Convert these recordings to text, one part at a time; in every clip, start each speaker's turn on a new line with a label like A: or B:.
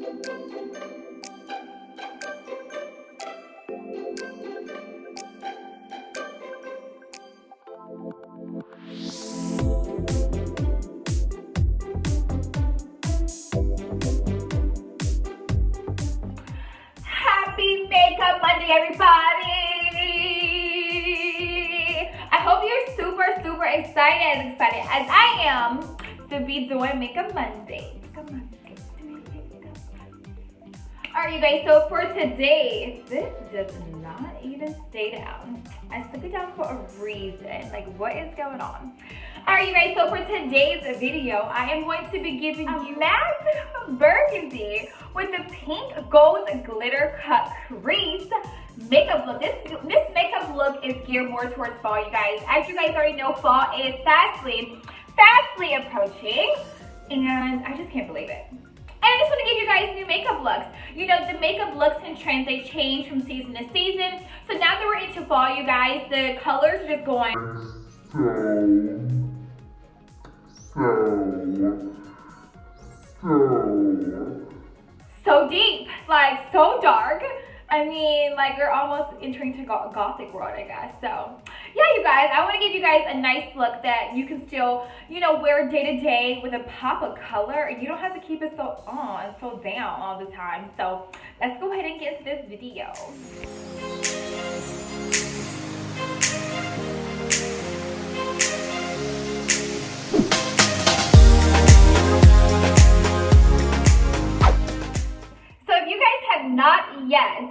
A: Happy Makeup Monday, everybody! I hope you're super excited as I am to be doing Makeup Monday. Alright, you guys, so for today, this does not even stay down. I stuck it down for a reason. Like, what is going on? Alright, you guys, so for today's video, I am going to be giving you matte burgundy with the pink gold glitter cut crease makeup look. This makeup look is geared more towards fall, you guys. As you guys already know, fall is fastly approaching, and I just can't believe it. And I just want to give you guys new makeup looks. You know, the makeup looks and trends, they change from season to season. So now that we're into fall, you guys, the colors are just going so deep, like so dark. I mean, like we're almost entering to gothic world, I guess. So yeah, you guys, I want to give you guys a nice look that you can still, you know, wear day to day with a pop of color. You don't have to keep it so down all the time. So let's go ahead and get into this video. Not yet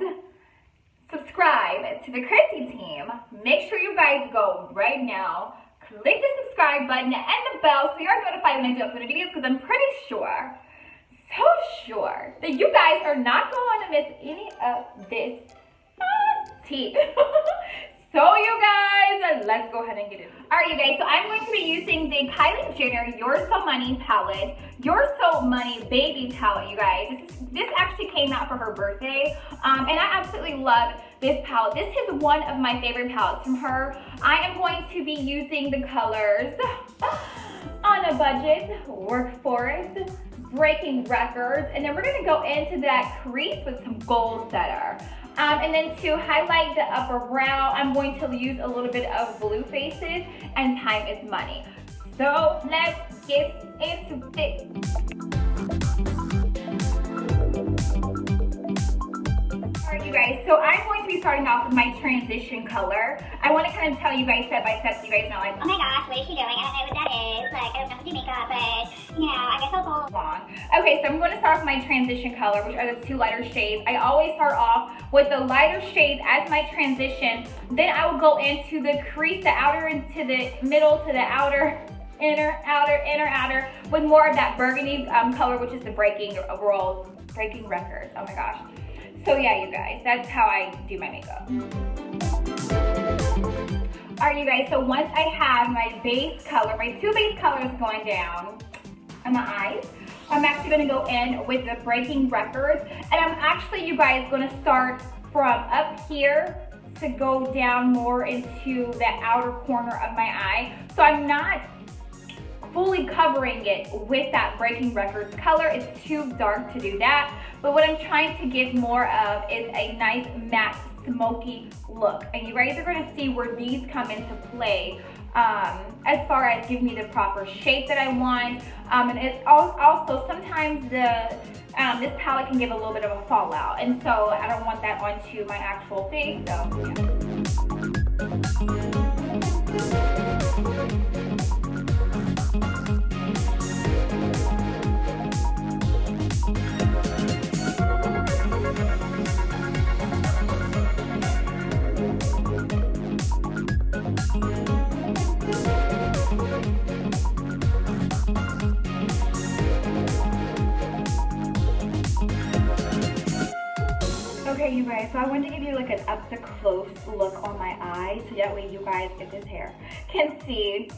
A: subscribe to the Chrissy team, make sure you guys go right now, click the subscribe button and the bell so you're notified when I do upload videos, because I'm pretty sure, so sure, that you guys are not going to miss any of this tea. So you guys, let's go ahead and get it. Alright, you guys, so I'm going to be using the Kylie Jenner You're So Money palette, You're So Money baby palette, you guys. This actually came out for her birthday, and I absolutely love this palette. This is one of my favorite palettes from her. I am going to be using the colors On a Budget, Work For It, Breaking Records, and then we're going to go into that crease with some gold setter. And then to highlight the upper brow, I'm going to use a little bit of Blue Faces and Time Is Money. So let's get into it. Alright, you guys, so I'm going to be starting off with my transition color. I want to kind of tell you guys step by step so you guys know, like, oh my gosh, what is she doing? I don't know what that is. Like, I don't know how to do makeup, but, you know, I guess I'll go along. Okay, so I'm going to start with my transition color, which are the two lighter shades. I always start off with the lighter shades as my transition. Then I will go into the crease, the outer into the middle to the outer, inner, outer, with more of that burgundy color, which is the Breaking Records. Oh my gosh. So yeah, you guys, that's how I do my makeup. Alright, you guys, so once I have my base color, my two base colors going down on my eyes, I'm actually going to go in with the Breaking Records, and I'm actually, you guys, going to start from up here to go down more into the outer corner of my eye. So I'm not fully covering it with that Breaking Records color. It's too dark to do that. But what I'm trying to give more of is a nice matte smoky look. And you guys are going to see where these come into play as far as giving me the proper shape that I want. And it's also sometimes this palette can give a little bit of a fallout. And so I don't want that onto my actual face. So yeah. Okay, you guys, so I wanted to give you like an up-to-close look on my eyes, so that way you guys, if this hair, can see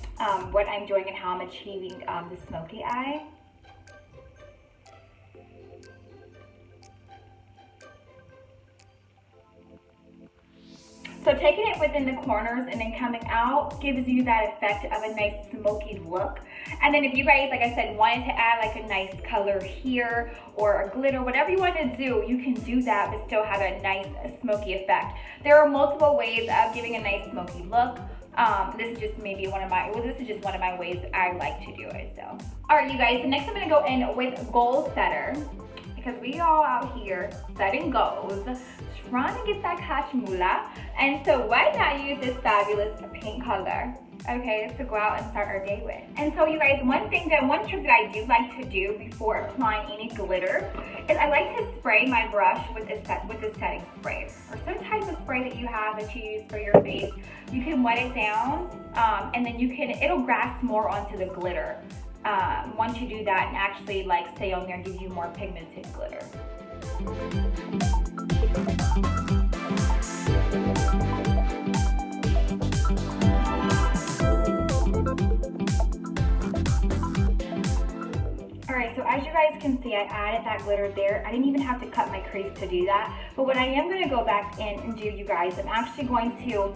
A: what I'm doing and how I'm achieving the smoky eye. So taking it within the corners and then coming out gives you that effect of a nice smoky look. And then if you guys, like I said, wanted to add like a nice color here or a glitter, whatever you want to do, you can do that but still have a nice smoky effect. There are multiple ways of giving a nice smoky look. This is just maybe one of my, this is just one of my ways I like to do it, so. All right, you guys, so next I'm gonna go in with Gold Setter, because we all out here setting goals, trying to get that cash moolah. And so why not use this fabulous pink color, okay, to go out and start our day with. And so you guys, one trick that I do like to do before applying any glitter is I like to spray my brush with a setting spray, or some type of spray that you have that you use for your face. You can wet it down, and then it'll grasp more onto the glitter. Once you do that and actually like stay on there and gives you more pigmented glitter. Alright, so as you guys can see, I added that glitter there. I didn't even have to cut my crease to do that. But what I am going to go back in and do, you guys, I'm actually going to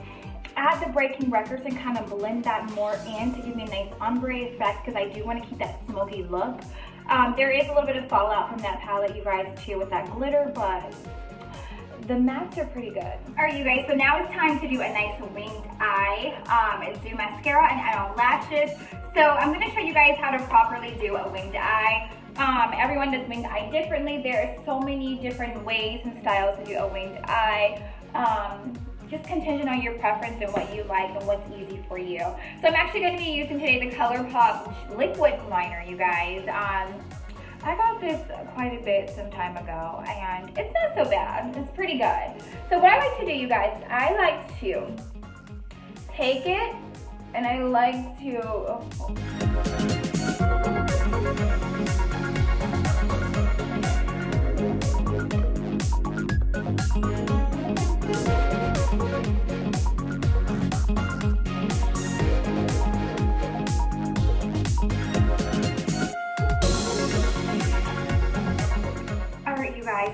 A: add the breaking records and kind of blend that more in to give me a nice ombre effect, because I do want to keep that smoky look. There is a little bit of fallout from that palette, you guys, too, with that glitter, but the mattes are pretty good. Alright, you guys, so now it's time to do a nice winged eye, and do mascara and add on lashes. So I'm going to show you guys how to properly do a winged eye. Everyone does winged eye differently. There are so many different ways and styles to do a winged eye. Just contingent on your preference and what you like and what's easy for you. So I'm actually going to be using today the ColourPop liquid liner, you guys. I got this quite a bit some time ago, and it's not so bad. It's pretty good. So what I like to do, you guys, I like to take it and I like to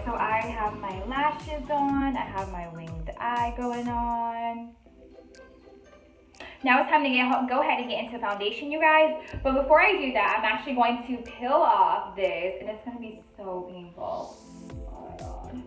A: so I have my lashes on, I have my winged eye going on. Now it's time to go ahead and get into foundation, you guys. But before I do that, I'm actually going to peel off this, and it's going to be so painful. Oh my God.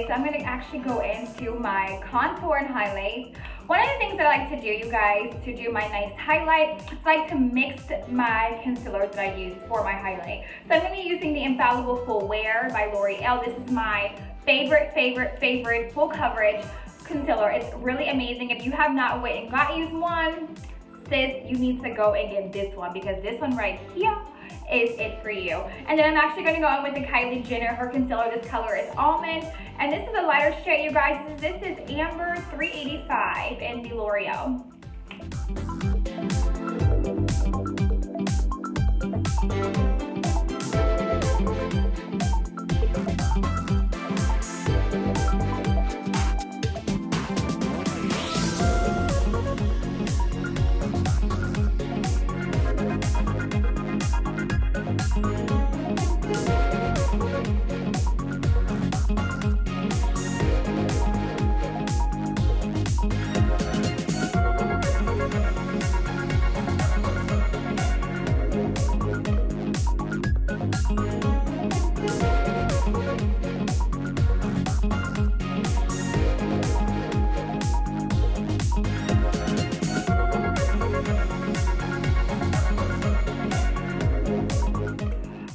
A: So I'm going to actually go into my contour and highlight. One of the things that I like to do, you guys, to do my nice highlight, is I like to mix my concealers that I use for my highlight. So I'm going to be using the Infallible Full Wear by L'Oreal. This is my favorite full coverage concealer. It's really amazing. If you have not went and got used one, sis, you need to go and get this one, because this one right here is it for you. And then I'm actually going to go in with the Kylie Jenner, her concealer. This color is Almond, and this is a lighter shade, you guys. This is Amber 385 in the L'Oreal.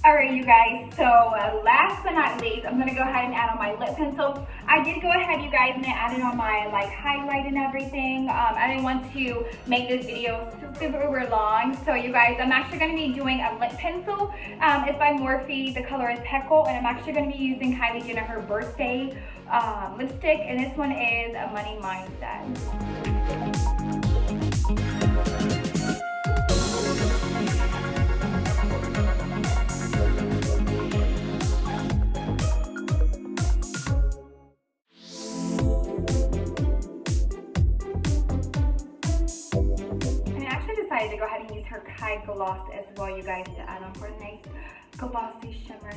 A: Alright, you guys, so last but not least, I'm going to go ahead and add on my lip pencil. I did go ahead, you guys, and add it on my highlight and everything. I didn't want to make this video super long, so you guys, I'm actually going to be doing a lip pencil. It's by Morphe, the color is Heckle, and I'm actually going to be using Kylie Jenner, her birthday lipstick, and this one is a Money Mindset. eye gloss as well, you guys, to add on for a nice glossy shimmer.